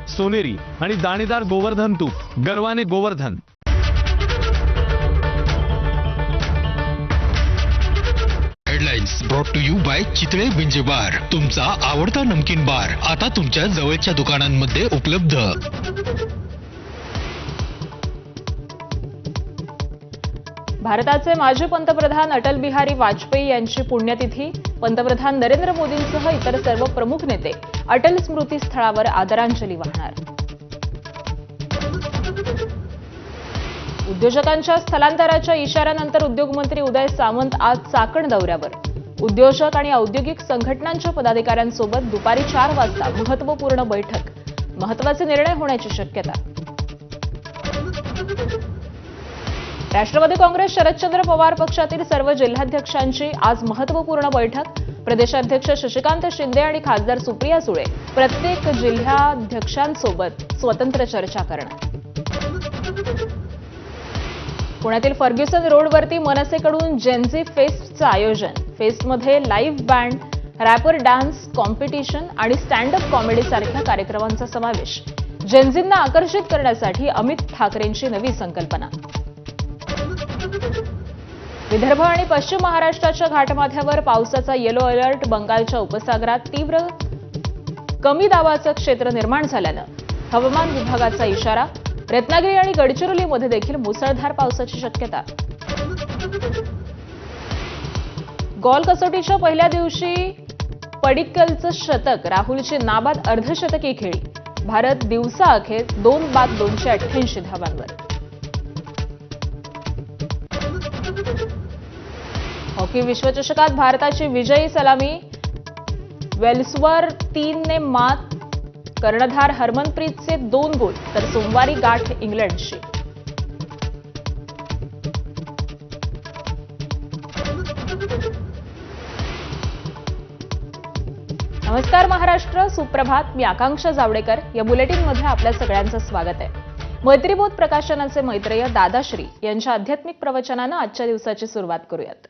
सोनेरी आणि दाणेदार गोवर्धन तूप गर्वाने Govardhan. Headlines brought to you by Chitale binge bar, तुमचा आवडता नमकीन बार आता तुमच्या जवळच्या दुकानांमध्ये उपलब्ध। भारताचे माजी पंतप्रधान अटल बिहारी वाजपेयी यांची पुण्यतिथी। पंतप्रधान नरेंद्र मोदींसह इतर सर्व प्रमुख नेते अटल स्मृती स्थळावर आदरांजली वाहणार। उद्योजकांच्या स्थलांतराच्या इशाऱ्यानंतर उद्योगमंत्री उदय सामंत आज चाकण दौऱ्यावर। उद्योजक आणि औद्योगिक संघटनांच्या पदाधिकाऱ्यांसोबत दुपारी 4 वाजता महत्त्वपूर्ण बैठक, महत्त्वाचे निर्णय होण्याची शक्यता। राष्ट्रवादी काँग्रेस शरदचंद्र पवार पक्षातील सर्व जिल्हाध्यक्षांची आज महत्त्वपूर्ण बैठक। प्रदेशाध्यक्ष शशिकांत शिंदे आणि खासदार सुप्रिया सुळे प्रत्येक जिल्हाध्यक्षांसोबत स्वतंत्र चर्चा करणार। पुण्यातील फर्ग्युसन रोडवरती मनसेकडून जेनझी फेस्टचं आयोजन। फेस्टमध्ये live band, rapper dance competition आणि स्टँड अप कॉमेडी सारख्या कार्यक्रमांचा समावेश। जेनझींना आकर्षित करण्यासाठी अमित ठाकरेंची नवी संकल्पना। विदर्भ आणि पश्चिम महाराष्ट्राच्या घाटमाथ्यावर पावसाचा येलो अलर्ट। बंगालच्या उपसागरात तीव्र कमी दाबाचं क्षेत्र निर्माण झाल्यानं हवामान विभागाचा इशारा। रत्नागिरी आणि गडचिरोलीमध्ये देखील मुसळधार पावसाची शक्यता। गॉल कसोटीच्या पहिल्या दिवशी पडिक्कलचं शतक, राहुलची नाबाद अर्धशतकी खेळी। भारत दिवसाअखेर 2 बाद 288 धावांवर। हॉकी विश्वचषकात भारताची विजयी सलामी। वेल्सवर 3 ने मात। कर्णधार हरमनप्रीतचे 2 गोल, तर सोमवारी गाठ इंग्लंडशी। नमस्कार महाराष्ट्र, सुप्रभात। मी आकांक्षा जावडेकर। या बुलेटिनमध्ये आपल्या सगळ्यांचं स्वागत आहे। मैत्रीबोध प्रकाशनाचे मैत्रेय दादाश्री यांच्या आध्यात्मिक प्रवचनानं आजच्या दिवसाची सुरुवात करूयात।